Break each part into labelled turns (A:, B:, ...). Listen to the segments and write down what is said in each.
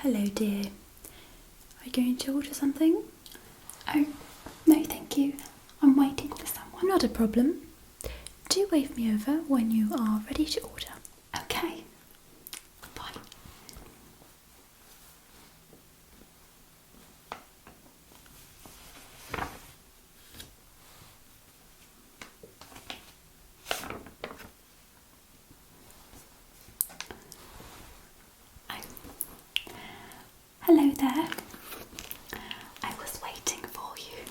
A: Hello, dear. Are you going to order something? Oh, no, thank you. I'm waiting for someone. Not a problem. Do wave me over when you are ready to order. Okay. Bye. Hello there. I was waiting for you.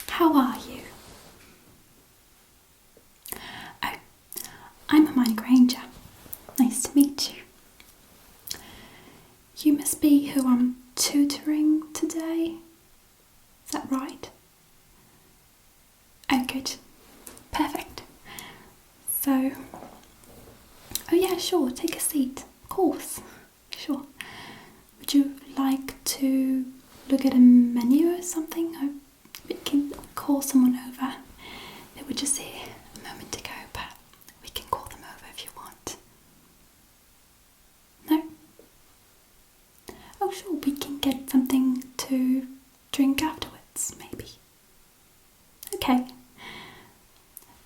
A: How are you? Oh, I'm Hermione Granger. Nice to meet you. You must be who I'm tutoring today. Is that right? Oh, good. Perfect. So, oh yeah, sure, take a seat. Of course. Sure. Would you like to look at a menu or something? Or we can call someone over. They were just here a moment ago, but we can call them over if you want. No? Oh sure, we can get something to drink afterwards, maybe. Okay.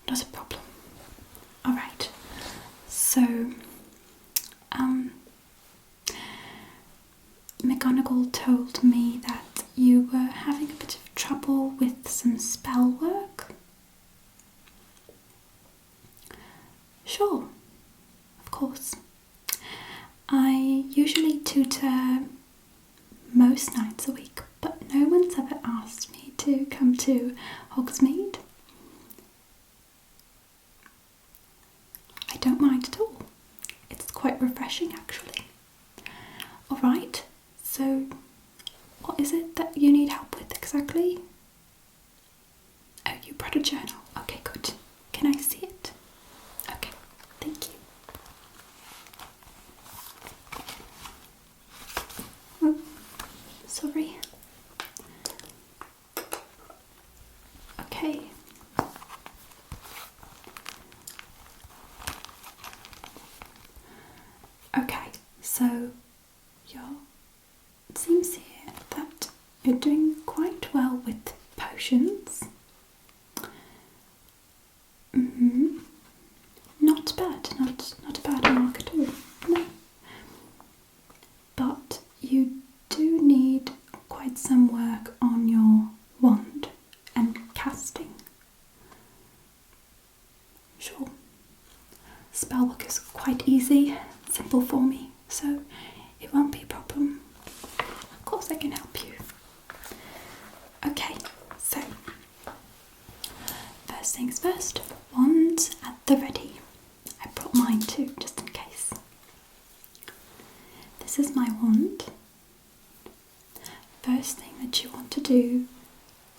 A: Not a problem. Alright. So, McGonagall told me that you were having a bit of trouble with some spell work. Sure, of course. I usually tutor most nights a week, but no one's ever asked me to come to Hogsmeade. I don't mind at all. It's quite refreshing, actually. Alright, so what is it that you need help with exactly? Oh, you brought a journal. Okay, good. Can I see it? Okay, thank you. Oh, sorry. Okay. Okay, so it seems here that you're doing quite well with potions. Not bad, not a bad mark at all, no. But you do need quite some work on your wand and casting. Sure. Spellwork is quite easy, simple for me, so it won't be a problem. Of course I can help you. Okay, so first things first, wands at the ready. I brought mine too, just in case. This is my wand. First thing that you want to do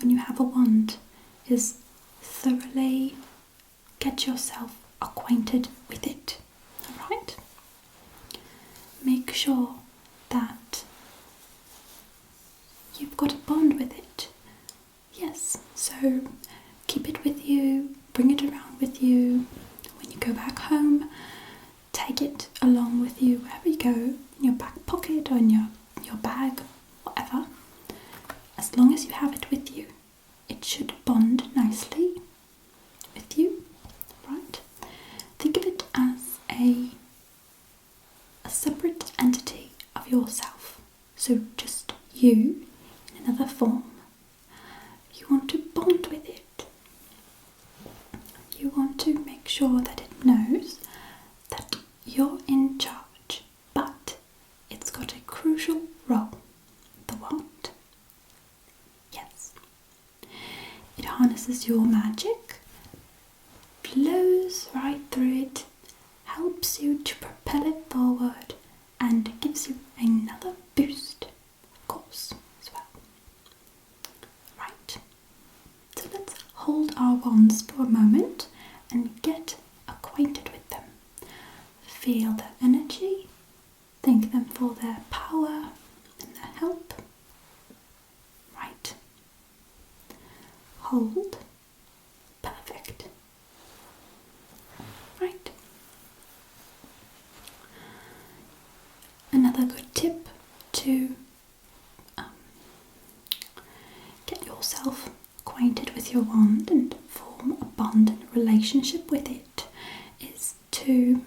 A: when you have a wand is thoroughly get yourself acquainted with it. Alright? Make sure that you've got a bond with it. Yes, so keep it with you, bring it around with you. When you go back home, take it along with you wherever you go, in your back pocket or in your bag, whatever. As long as you have it with you, it should bond nicely with you, right? Think of it as a separate entity of yourself. So just you in another form. You want to bond with it. You want to make sure that it knows that you're in charge, but it's got a crucial role, the wand. Yes. It harnesses your magic, flows right through it, helps you to propel it forward, and gives you another boost, of course, as well. Right. So let's hold our wands for a moment and get acquainted with them. Feel their energy, thank them for their power and their help. Right. Hold. Perfect. Right. use your wand and form a bond and relationship with it is to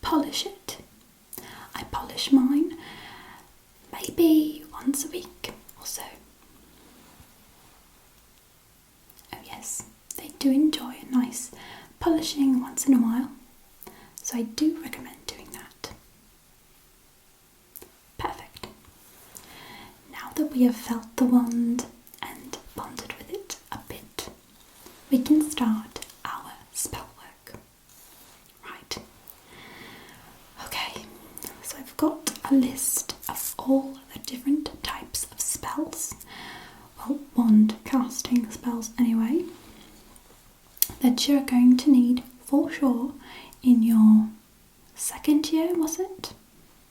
A: polish it. I polish mine maybe once a week or so. Oh yes, they do enjoy a nice polishing once in a while, so I do recommend doing that. Perfect. Now that we have felt the wand and bonded with it a bit, we can start our spell work. Right. Okay, so I've got a list of all the different types of spells, well, wand casting spells anyway, that you're going to need for sure in your second year, was it?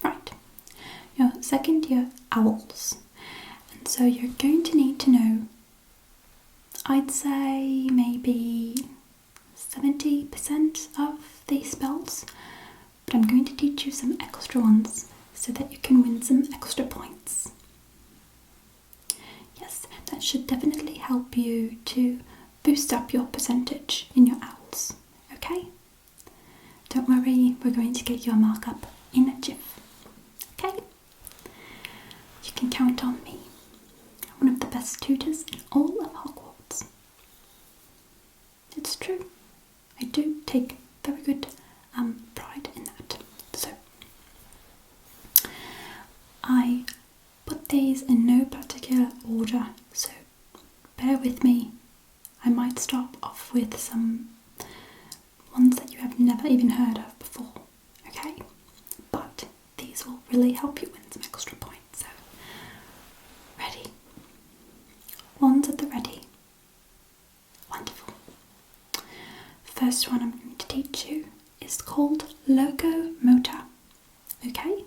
A: Right, your second year owls. And so you're going to need to know, I'd say maybe 70% of these spells, but I'm going to teach you some extra ones so that you can win some extra points. Yes, that should definitely help you to boost up your percentage in your owls, okay? Don't worry, we're going to get your markup in a jiff, okay? You can count on me. I'm one of the best tutors in all of Hogwarts. It's true. I do take very good pride in that. So, I put these in no particular order, so bear with me. I might start off with some ones that you have never even heard of before, okay? But these will really help you win some extra points, so ready? Wands at the ready. Wonderful. First one I'm going to teach you is called Locomotor, okay?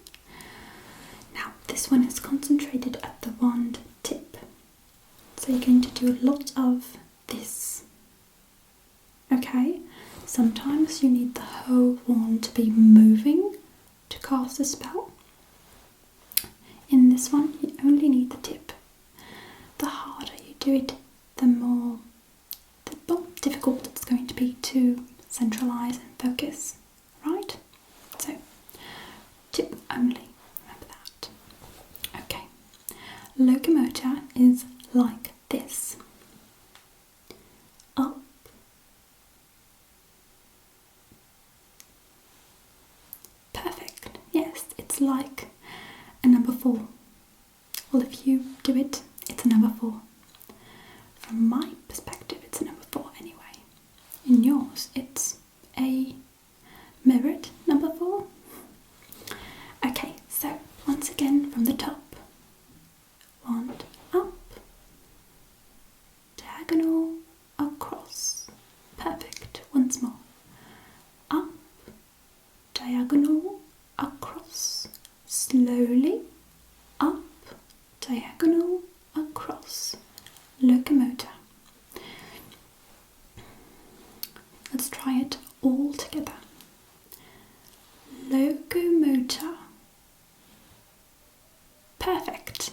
A: Now this one is concentrated at the wand tip, so you're going to do a lot of this, okay? Sometimes you need the whole wand to be moving to cast a spell. In this one you only need the tip. The harder you do it, the more difficult it's going to be to centralise and focus, right? So, tip only, remember that. Okay, Locomotor is like this. Up, perfect, yes, it's like a number 4. Well, if you do it, it's a number 4. From my perspective, it's a number 4 anyway. In yours, it's a mirrored number 4. Okay, so once again from the top, wand up, diagonal across, perfect, once more, up, diagonal across, slowly, up, diagonal across, Locomotor. Let's try it all together. Locomotor. Perfect.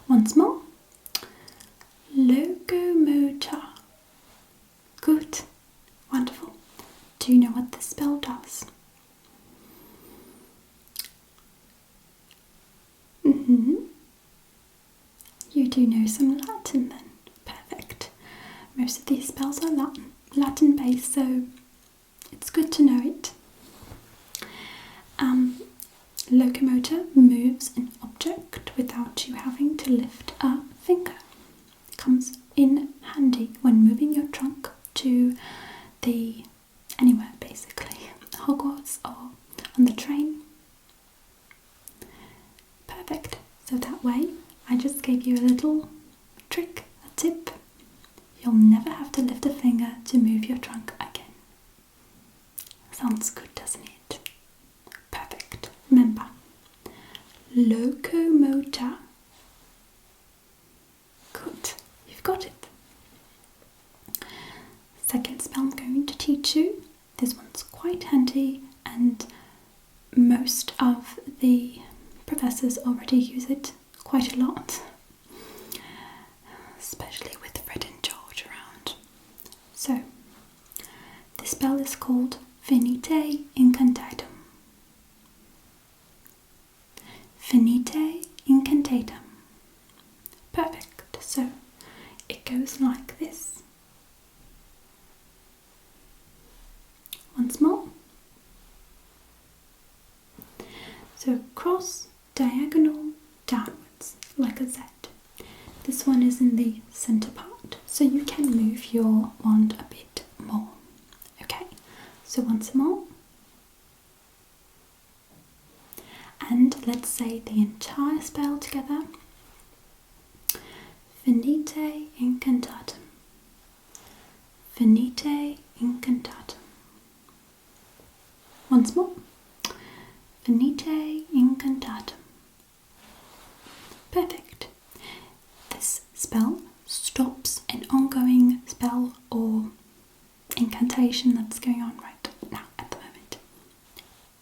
A: Once more. Locomotor. Good. Wonderful. Do you know what this spell does? You do know some Latin then. Perfect. Most of these spells are Latin based, so it's good to know it. Locomotor moves an object without you having to lift a finger. It comes in handy when moving your trunk to anywhere basically, Hogwarts or on the train. Perfect. So that way, I just gave you a little trick, a tip. You'll never have to lift a finger to move your trunk again. Sounds good, doesn't it? Perfect. Remember, Locomotor. Good, you've got it. Second spell I'm going to teach you. This one's quite handy and most of the professors already use it quite a lot, especially with Fred The spell is called Finite Incantatem. Finite Incantatem. Perfect. So it goes like this. Once more. So cross, diagonal, downwards, like a Z. This one is in the center part, so you can move your wand a bit more. Okay, so once more. And let's say the entire spell together. Finite Incantatem. Finite Incantatem. Once more. Finite Incantatem. Perfect. This spell stops an ongoing spell or incantation that's going on right now at the moment.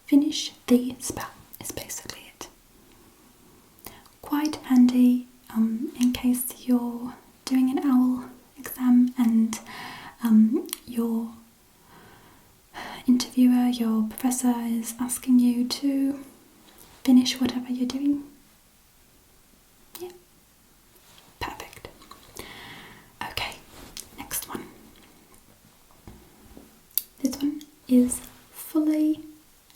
A: Finish the spell is basically it. Quite handy in case you're doing an OWL exam and your interviewer, your professor is asking you to finish whatever you're doing. Yeah, perfect. Okay, next one. This one is fully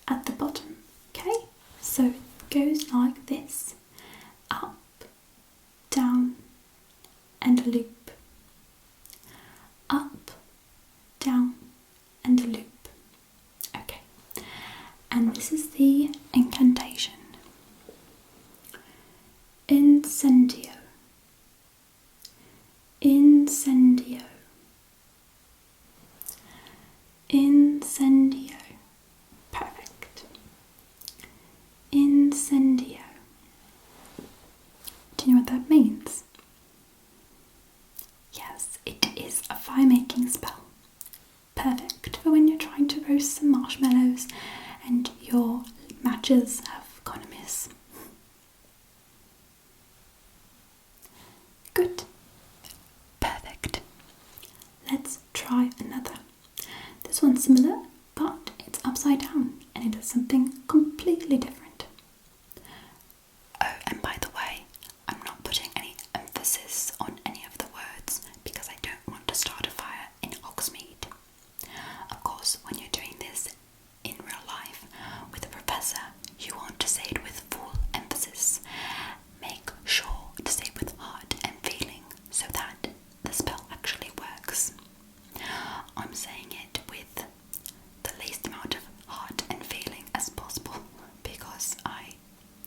A: at the bottom, okay? So it goes like this. Up, down, and a loop. Up, down, and a loop. Okay, and this is the incantation. Incendio. Incendio. Incendio. Perfect. Incendio. Do you know what that means? Yes, it is a fire-making spell. Perfect for when you're trying to roast some marshmallows and your matches have gone amiss. Good. Perfect. Let's try another. This one's similar, but it's upside down and it does something completely different. Oh, and by the way, I'm not putting any emphasis on any of the words because I don't want to start a fire in Hogsmeade. Of course, when you're doing this in real life with a professor, you want to say it with full emphasis. Make sure to say it with heart and feeling so that the spell actually works. I'm saying it with the least amount of heart and feeling as possible because I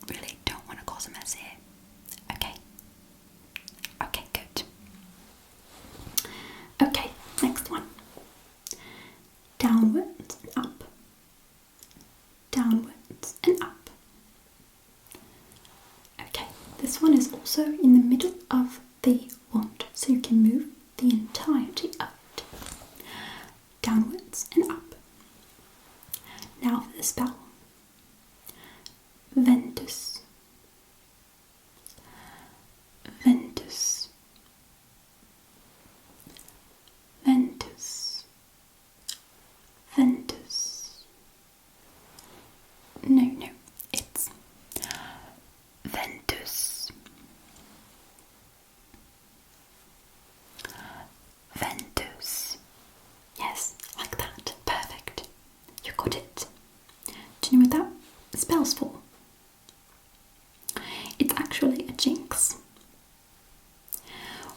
A: really don't want to cause a mess here. Okay? Okay, good. Okay, next one. Downwards and up. Downwards and up. Okay, this one is also in the middle of the wand, so you can move the entirety of it. Downwards and up. Now for the spell. Ventus. Ventus. Ventus. Ventus. No, it's Ventus. Ventus. Yes, like that. Perfect. You got it. Do you know what that spell's for? It's actually a jinx.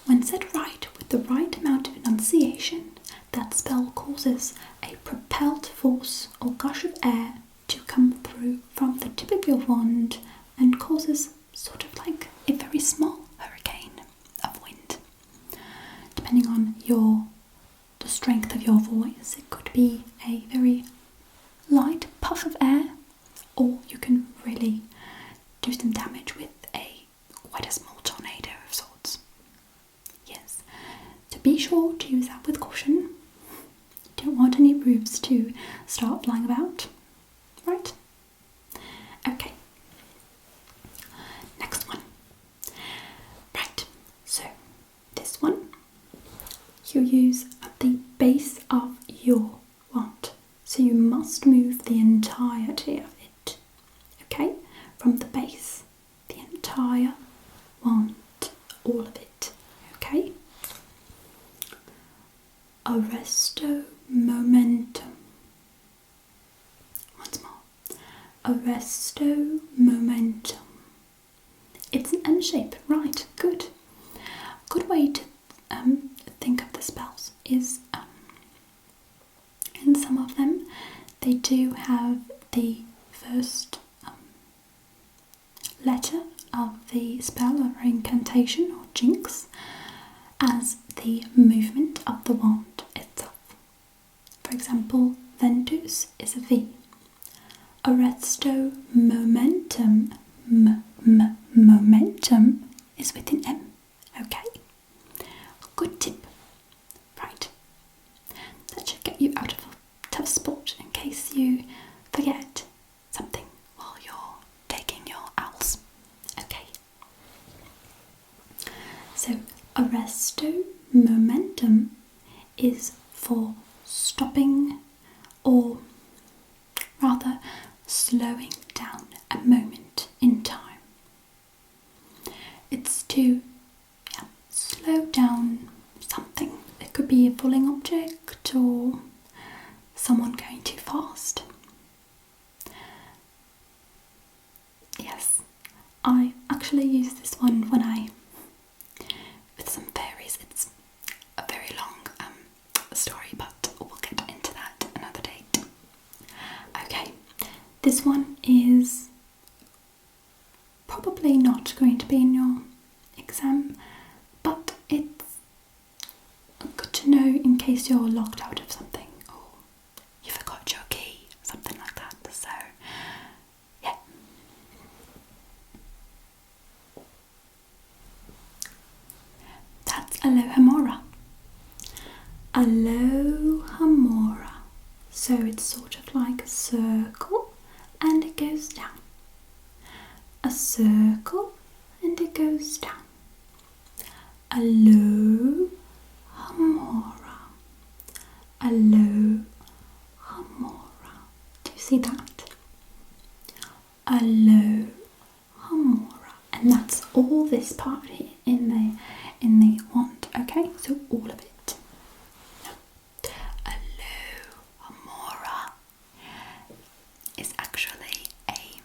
A: When said right with the right amount of enunciation, that spell causes a propelled force or gush of air to come through from the tip of your wand and causes sort of like a very small hurricane of wind. Depending on the strength of your voice, it could be a very light puff of air, or you can really do some damage with quite a small tornado of sorts. Yes, so be sure to use that with caution. You don't want any roofs to start flying about, right? Okay, next one. Right, so this one you use at the base of your wand. So you must move the entirety of it, okay? From the base, the entire wand, all of it, okay? Arresto momentum. Once more. Arresto momentum. It's an M shape, right, good. A good way to think of the spells is, in some of them, they do have the first letter of the spell or incantation or jinx as the movement of the wand itself. For example, Ventus is a V. Arresto momentum, momentum is with an M, okay? A good tip, right? That should get you out of a tough spot in case you forget something while you're taking your owls, okay? So, arresto momentum is for stopping or rather slowing down a moment in time. It's to slow down something. It could be a falling object or someone going too fast. Yes, I actually use this one when with some fairies. It's a very long story, but we'll get into that another date. Okay, this one is probably not going to be in your exam, but it's good to know in case you're locked out of something or you forgot your key, something like that. So, yeah. That's Alohomora. Alohomora. So it's sort of like a circle and it goes down. A circle and it goes down. Alohomora. Alohomora. Do you see that? Alohomora. And that's all this part here in the wand, okay? So all of it. Alohomora is actually a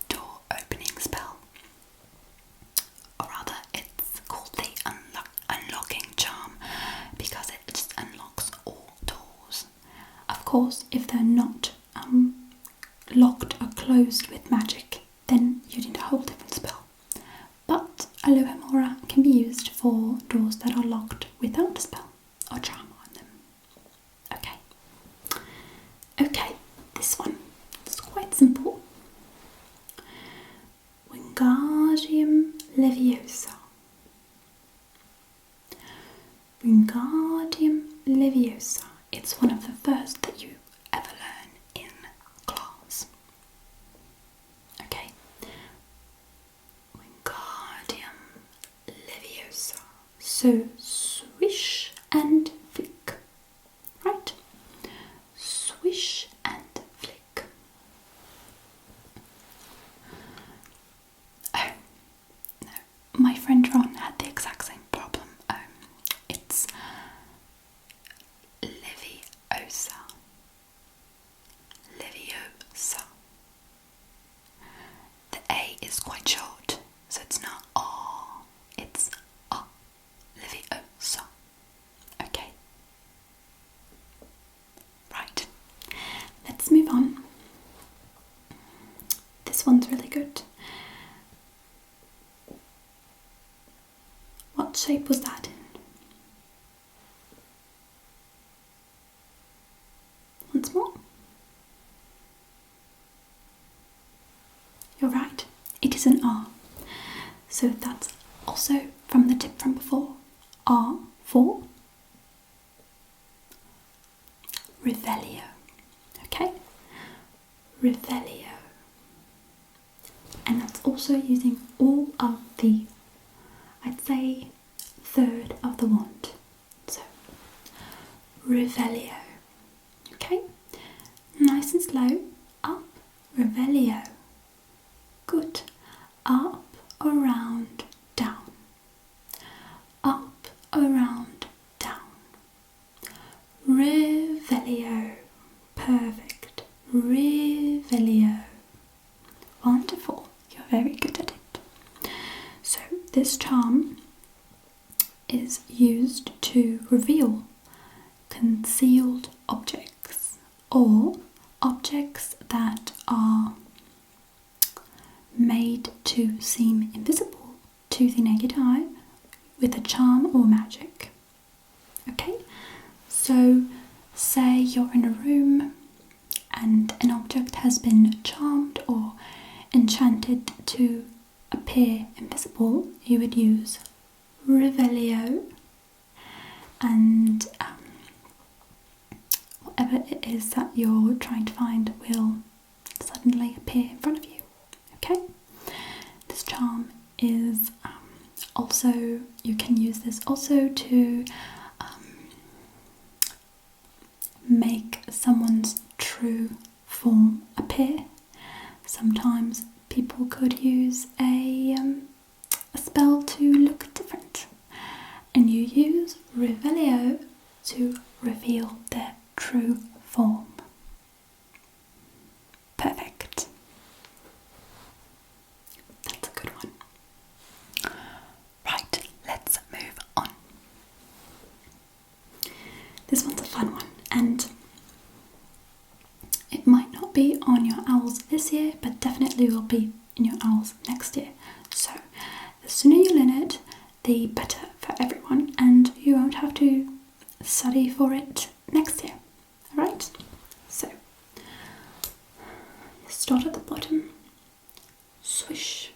A: door opening spell, or rather it's called the unlocking charm because it just unlocks all doors. Of course, if they're not locked or closed with magic, then you need a whole different spell. But Alohomora can be used for doors that are locked without a spell or charm on them. Okay, this one is quite simple. Wingardium Leviosa. Wingardium Leviosa. It's one of the first that you ever learn in class. Okay. Wingardium Leviosa. So swish and flick. Right? Swish and flick. Oh, no. My friend Ron had the exact same problem. It's Leviosa. Leviosa. The A is quite short, so it's not R, it's A. Leviosa. Okay. Right. Let's move on. This one's really good. What shape was that in? Once more. You're right, it is an R. So that's also from the tip from before. R for Revelio. Okay? Revelio. And that's also using all of the, I'd say, third of the wand. So, Revelio. Okay? nice and slow. Up, Revelio. Good. Up, around, down. Up, around, down. Revelio. Perfect. Revelio. Wonderful. You're very good at it. So this charm is used to reveal concealed objects or objects that are made to seem invisible to the naked eye with a charm or magic. Okay, so say you're in a room and an object has been charmed or enchanted to appear invisible, you would use Revelio, and whatever it is that you're trying to find will suddenly appear in front of you. Okay? This charm is also, you can use this also to make someone's true form appear. Sometimes people could use a spell to look different, and you use Revelio to reveal their true form. Perfect. That's a good one. Right, let's move on. This one's a fun one, and it might not be on your owls this year, but definitely will be in your owls next year. So the sooner you learn it, the better for everyone, and you won't have to study for it next year. Alright? So start at the bottom, swish,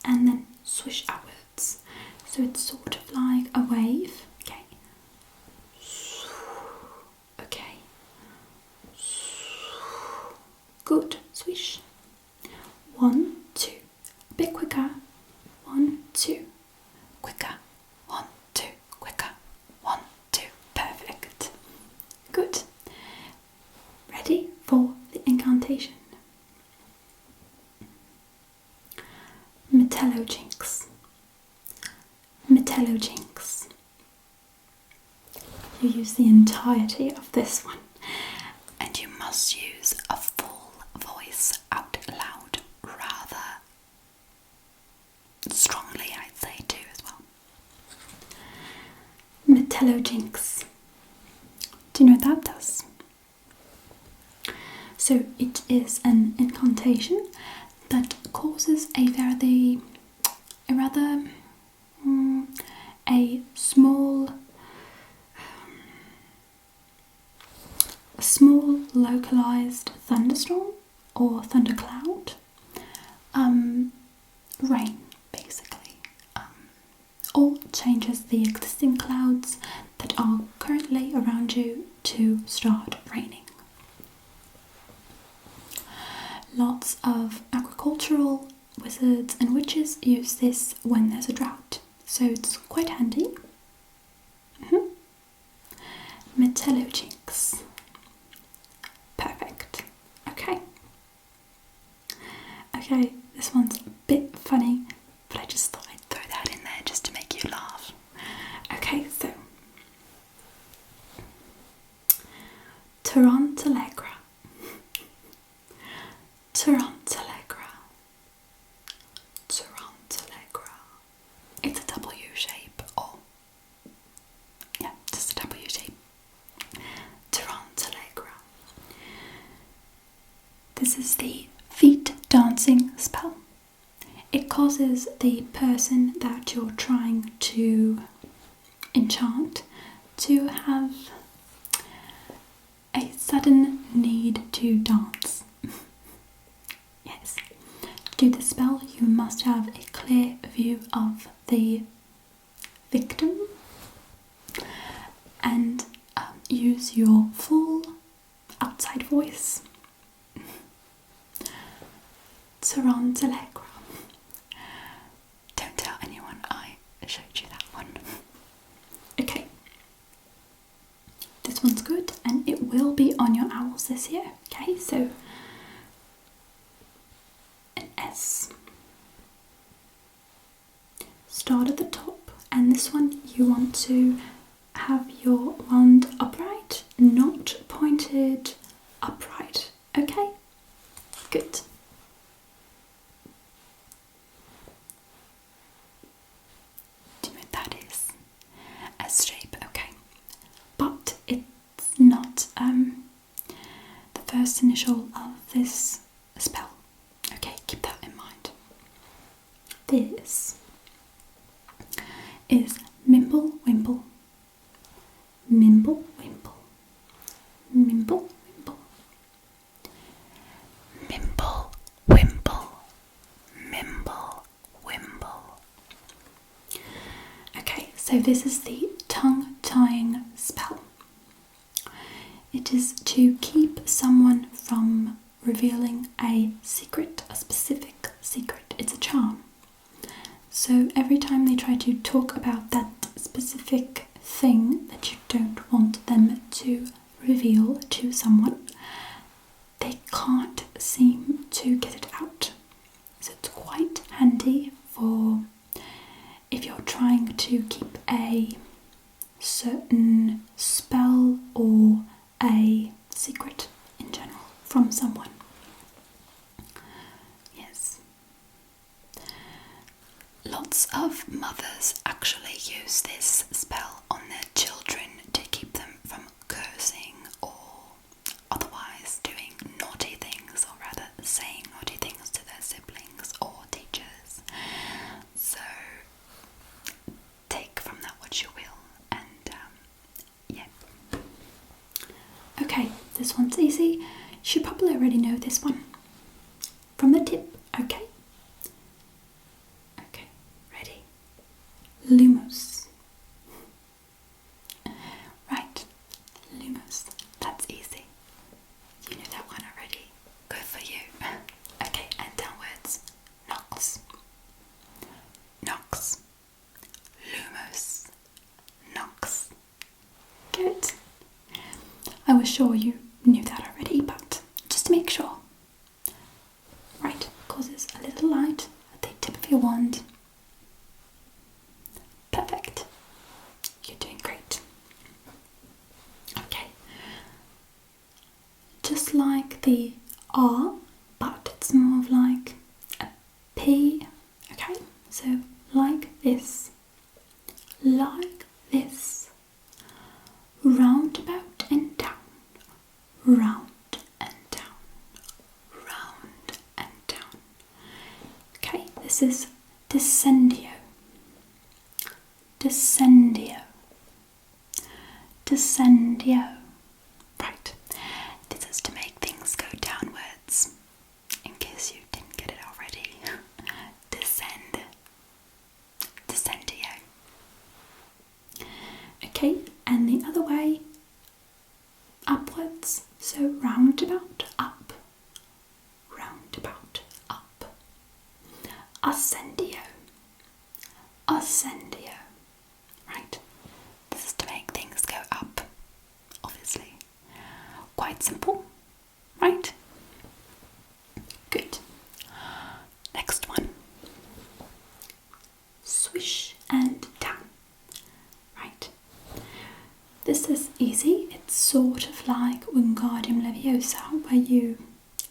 A: and then swish outwards. So it's sort of like a wave. Okay. Okay. Good. Swish. 1, 2. A bit quicker. 1, 2. Quicker. 1, 2. Quicker. 1, 2. Perfect. Good. Ready for the incantation. Metallojinx. Metallojinx. You use the entirety of this one, and you must use a full voice out loud rather strongly, I'd say too as well. Metallojinx. Do you know what that does? So it is an incantation that causes a small localized thunderstorm or thundercloud, rain basically, or changes the existing clouds that are currently around you to start raining. Lots of agricultural wizards and witches use this when there's a drought, so it's quite handy. Metallojinx. Perfect. Okay, this one's a bit funny, but I just thought I'd throw that in there just to make you laugh. Okay, so Tarantalegra. Tarantalegra. Tarantalegra. It's a W shape, or yeah, just a W shape. Tarantalegra. This is the feet dancing spell. It causes the person that you're trying to enchant to have a sudden need to dance. Yes. To do the spell, you must have a clear view of the victim and use your full outside voice. Tarantalegra. Don't tell anyone I showed you that one. Okay. This one's good, and it will be on your owls this year. Okay, so an S. Start at the top, and this one you want to have your wand upright, not pointed upright. Okay, good. Do you know what that is? S shape, okay. But it's not the first initial of this spell. Okay, keep that in mind. This is Mimble Wimble. Mimble Wimble. Mimble Wimble. Mimble Wimble. Mimble Wimble. Okay, so this is the tongue-tying spell. It is to keep someone from revealing a secret, a specific secret. It's a charm. So every time they try to talk about that specific thing that you don't want them to reveal to someone, they can't seem to get it out. So it's quite handy for if you're trying to keep a certain spell or a secret in general from someone. Yes. Lots of mothers actually use this spell on their children to keep them from cursing or otherwise doing naughty things, or rather saying naughty things to their siblings or teachers. So take from that what you will, and yeah. Okay, this one's easy. You should probably already know this one from the tip. Okay. Okay, ready? Lumos. Right, Lumos. That's easy. You know that one already. Good for you. Okay, and downwards. Nox. Nox. Lumos. Nox. Good. I was sure you knew that already, but just to make sure. Right, causes a little light at the tip of your wand. Perfect. You're doing great. Okay. Just like the R, but it's more of like a P. Okay, so like this. Like this. Roundabout and down. Round and down. Round and down. Okay, this is Descendio. Descendio. Descendio. Right. This is to make things go downwards. In case you didn't get it already. Descend. Descendio. Okay, and the other way, upwards. So roundabout, up. Roundabout, up. Ascendio. Ascendio. Right. This is to make things go up, obviously. Quite simple, right? Good. Next one. Swish and down. Right. This is easy. It's sort of like Wingardium Leviosa, where you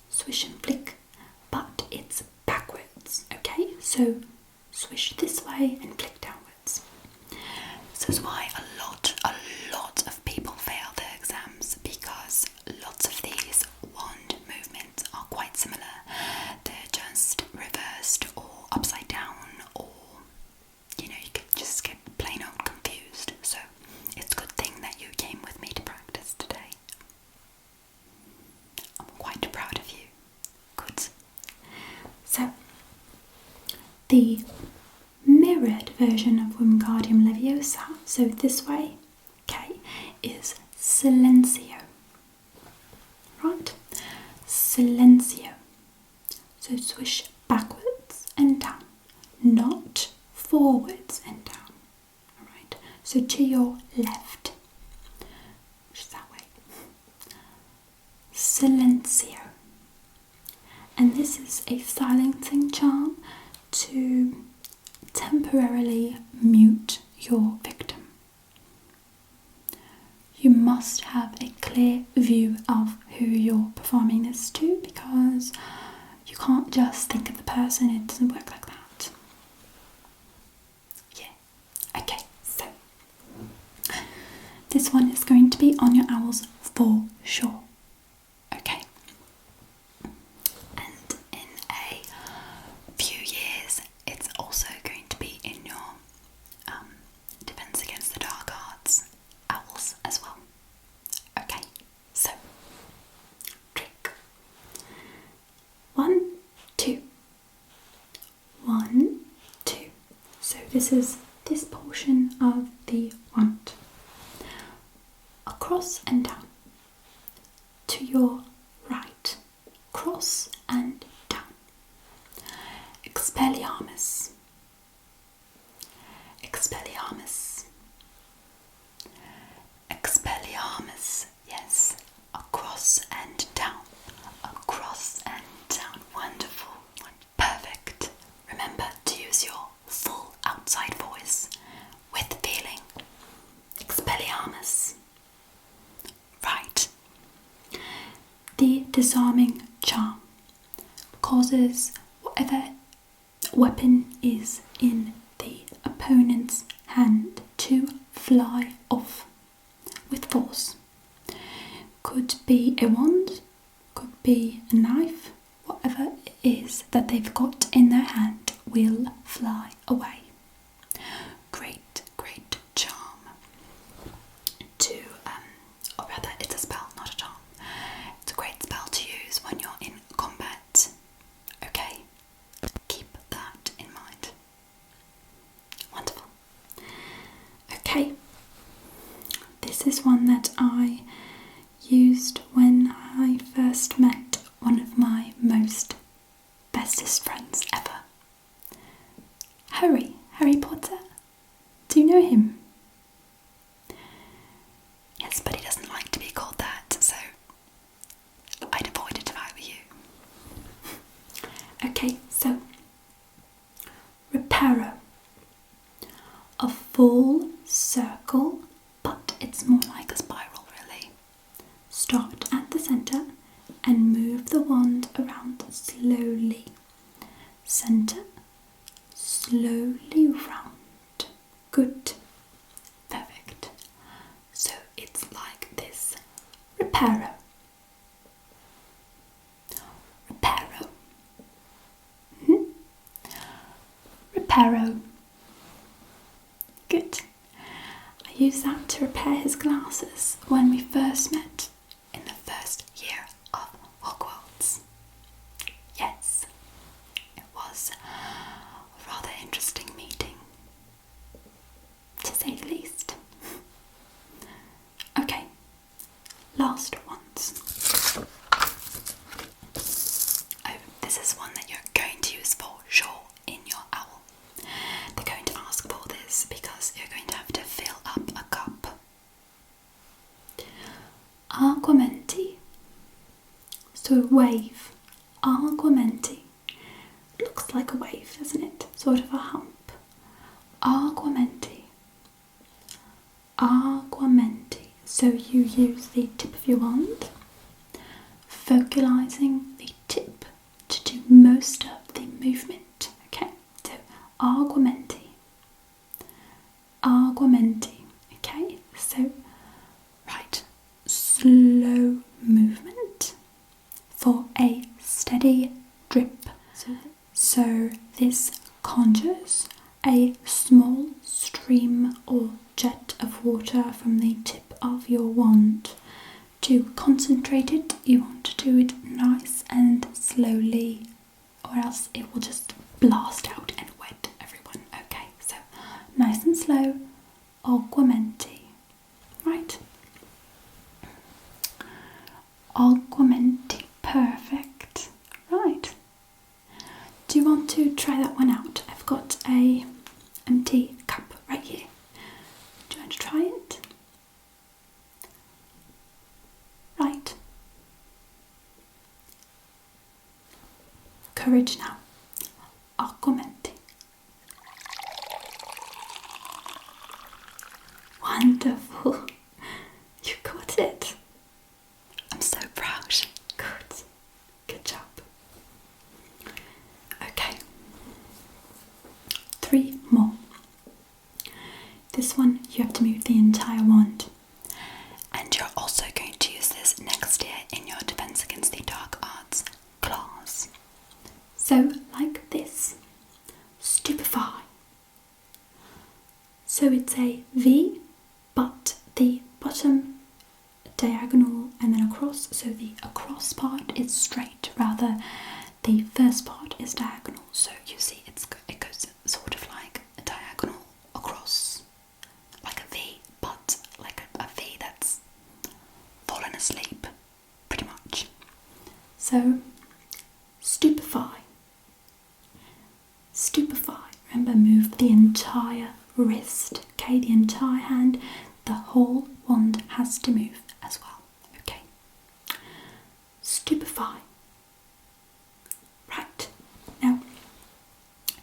A: swish and flick, but it's backwards. Okay, so swish this way and flick downwards. This is why a lot of people fail their exams, because lots of these wand movements are quite similar. They're just reversed or upside down, or you could just get plain old confused. So it's a good thing that you came with me to practice today. I'm quite proud of you. Good. So the mirrored version of Wingardium Leviosa, so this way, okay, is Silencio. Right? Silencio. So swish backwards and down, not forwards and down. Alright, so to your left, which is that way. Silencio. And this is a silencing charm to temporarily mute your victim. You must have a clear view of who you're performing this to, because you can't just think of the person, it doesn't work like that. Yeah, okay, so this one is going to be on your owls for sure. Okay. And in a few years, it's also going to be in your Defense Against the Dark Arts owls as well. Okay, so trick 1, 2. 1, 2. So this is this portion of the wand. Across and down. To your right. Cross and down. Expelliarmus. Expelliarmus. Expelliarmus. Yes. Across and down. Across and down. Wonderful. Perfect. Remember to use your full outside voice with feeling. Expelliarmus. Right. The disarming charm causes whatever weapon is in the opponent's hand to fly off with force. Could be a wand, could be a knife, whatever it is that they've got in their hand will fly away. Great, great charm to, or rather it's a spell, not a charm. It's a great spell to use when you're in combat. Okay, keep that in mind. Wonderful. Okay, this is one that I used when I first met one of my most bestest friends ever. Harry Potter. Do you know him? Yes, but he doesn't like to be called that, so I'd avoid it if I were you. Okay, so Reparo. A full circle, but it's more like a spiral really. Start at the centre and move the wand around slowly. Centre, slowly round. Good. Perfect. So it's like this. Reparo. Reparo. Reparo. Good. I used that to repair his glasses when we first met in the first year of Hogwarts. Yes, it was a rather interesting meeting, to say the least. Okay, last ones. Oh, this is one that you're going to use for sure in your owl. They're going to ask for this because you're going to have to fill up a cup. Argumenti. So wave. Argumenti. Looks like a wave, doesn't it? Sort of a hump. Argumenti. Argumenti. So you use the tip of your wand, focalising the tip to do most of the movement. Okay, so argumenti. Argumenti. Okay, so right, slow movement for a steady drip. So this conjures a small stream or jet of water from the tip of your wand. To concentrate it, you want to do it nice and slowly, or else it will just blast out and wet everyone. Okay, so nice and slow, argumenti. Right? Argumenti, perfect. Right. Do you want to try that one out? I've got a empty cup right here. Do you want to try it? Right. courage now. Argomenti. Wonderful. You got it. I'm so proud. Good. Good job. Okay. 3 more. This one, you have to move the entire wand. And you're also going to use this next year in your Defense Against the Dark Arts class. So, like this. Stupefy. So it's a V, but the bottom diagonal and then across, so the across part is straight, rather the first part is diagonal. So you see it goes sort of like a diagonal across, like a V, but like a V that's fallen asleep, pretty much. So, stupefy. Stupefy. Remember, move the entire wrist, okay, the entire hand, the whole wand has to move as well, okay. Stupefy. Right, now,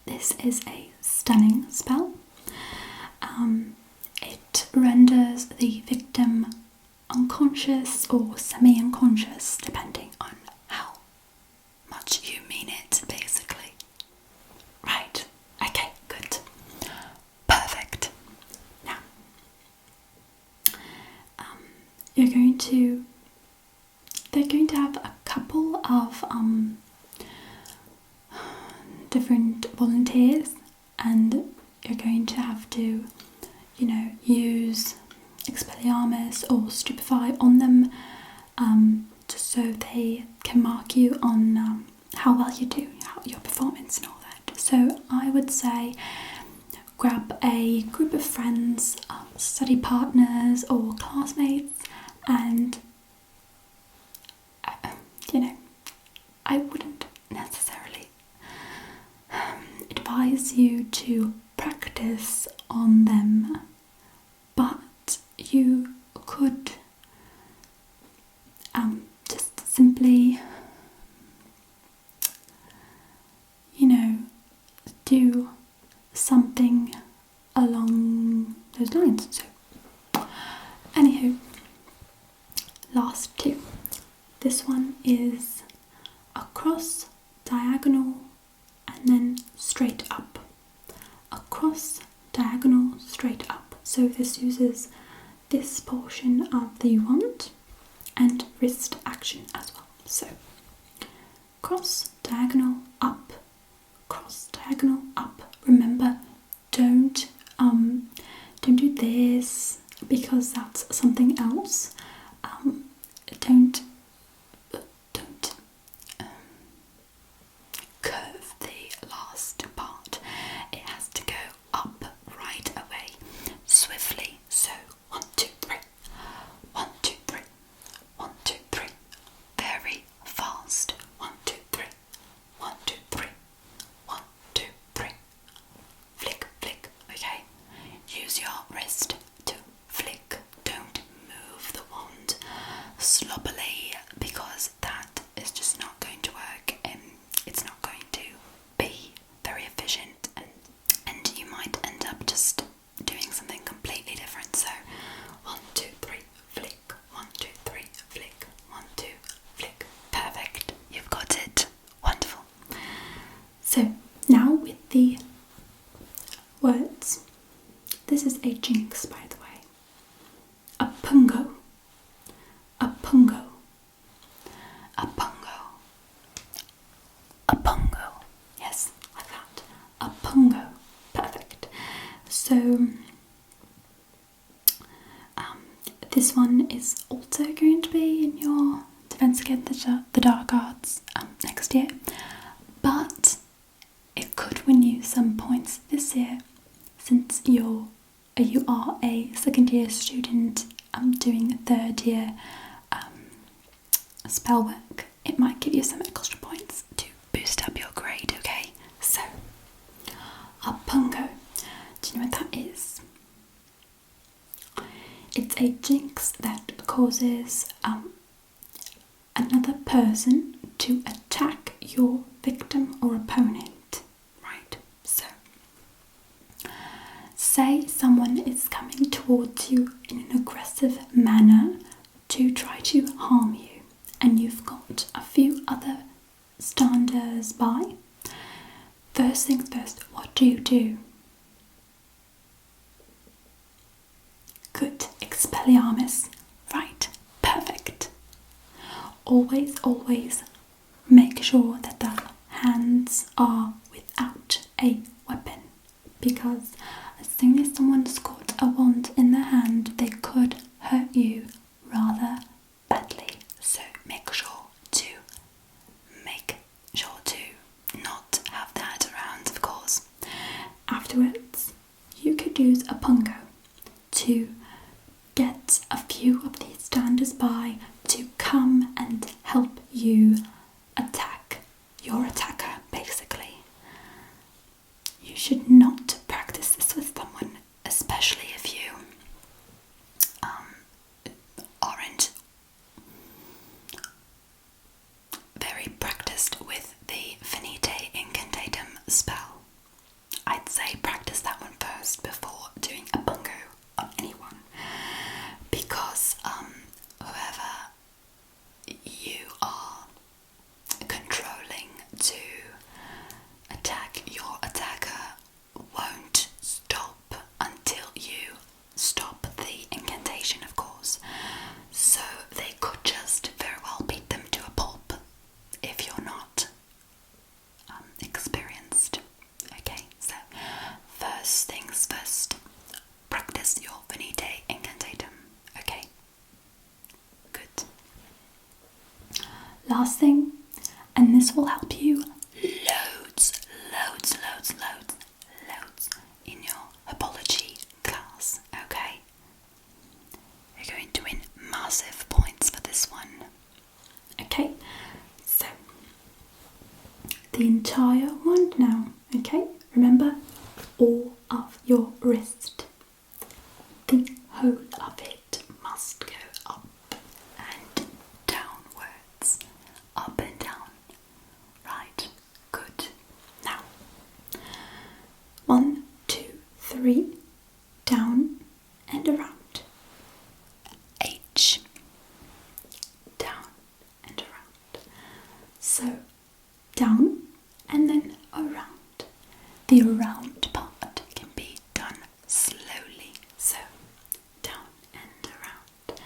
A: this is a stunning spell. It renders the victim unconscious or semi-unconscious, depending on how much you mean it, basically. Right, okay, good. Perfect. Now, they're going to have a couple of different volunteers, and you're going to have to, use Expelliarmus or Stupefy on them, just so they can mark you on how well you do, your performance and all that. So I would say grab a group of friends, study partners or classmates, and I wouldn't necessarily advise you to practice on them, but you could just simply do something along those lines. So anywho, last 2. This one is across, diagonal, and then straight up. Across, diagonal, straight up. So this uses this portion of the wand and wrist action as well. So cross, diagonal, up, cross, diagonal, up. Remember, don't do this because that's something else. Don't curve the last part. It has to go up right away, swiftly. So 1, 2, 3, 1, 2, 3, 1, 2, 3, very fast. 1, 2, 3, 1, 2, 3, 1, 2, 3, flick, flick. Okay, use your wrist to flick. Don't move the wand sloppily, because that is just not going to work, and it's not going to be very efficient, and you might end up just doing something completely different. So 1, 2, 3, flick, 1, 2, 3, flick, 1, 2, flick. Perfect, you've got it. Wonderful. So now with the words, this is a jinx, by the way. Oppugno, Oppugno, Oppugno, Oppugno. Yes, like that. Oppugno. Perfect. So this one is also going to be in your Defense Against the Dark Arts next year, but it could win you some points this year, since you are a second year student doing a third year spell work. It might give you some extra points to boost up your grade, okay? So, Oppugno, do you know what that is? It's a jinx that causes another person to attack your victim or opponent, right? So, say someone is coming towards you in an aggressive manner to try to harm you, and you've got a few other standers by. First things first, what do you do? Good, Expelliarmus. Right, perfect. Always make sure that the hands are without a weapon, because as soon as someone's got a wand in their hand, they could hurt you rather badly. So make sure to not have that around, of course. Afterwards, you could use Oppugno to get a few of these standers by to come and help you attack your attacker, basically. You should not practice this with someone, especially if you aren't very practiced with the Finite Incantatem spell. I'd say practice that one first before doing a bungo on anyone, because whoever you are controlling to attack your attacker won't stop until you stop the incantation, of course. So they could just very well beat them to a pulp if you're not experienced. Okay, so first things first, practice your Finite Incantatem. Okay, good. Last thing, and this will help you loads in your Herbology class, okay? You're going to win massive points for this one. Okay, so the entire wand now, okay? Remember, all of your wrist. The whole of it must go up and downwards. Up and down. Right, good. Now, 1, 2, 3, down and around. H, down and around. So, down and then around. The around part can be done slowly. So, down and around,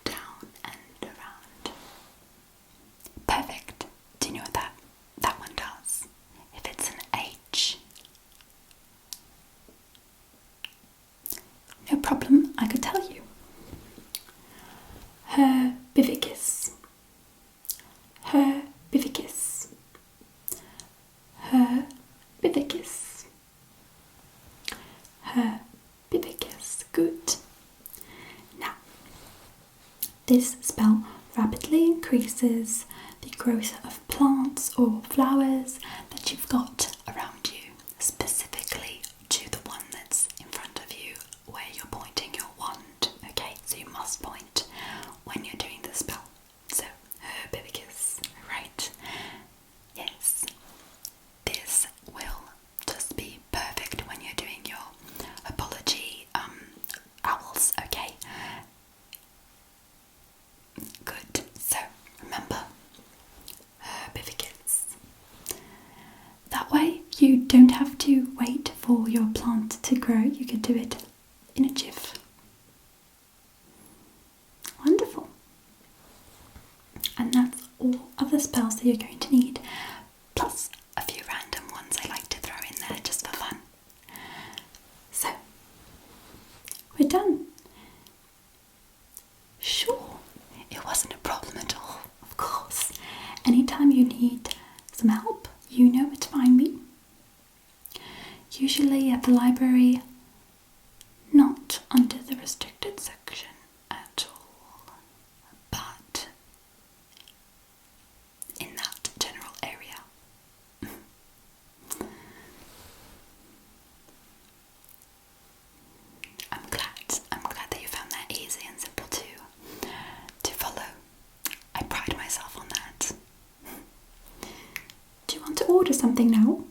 A: down and around. Perfect. Do you know what that one does? If it's an H. No problem, I could tell you. Herbivicus. Herbivicus. Herbivicus. Herbivicus. Good. Now, this spell rapidly increases the growth of plants or flowers that you've got around you, specifically to the one that's in front of you where you're pointing your wand. Okay, so you must point when you're doing the spell. So, Herbivicus, right? Yes. This will just be perfect when you're doing your Herbology owls, okay? Good. So, remember, Herbivicus. That way, you don't have to wait for your plant to grow. You can do it in a jiff. Wonderful. And that's all of the spells that you're going to need, plus a few random ones I like to throw in there just for fun. So, we're done. Sure, it wasn't a problem at all, of course. Anytime you need some help, you know where to find me. Usually at the library, not under the restricted section at all, but in that general area. I'm glad that you found that easy and simple to follow. I pride myself on that. something now?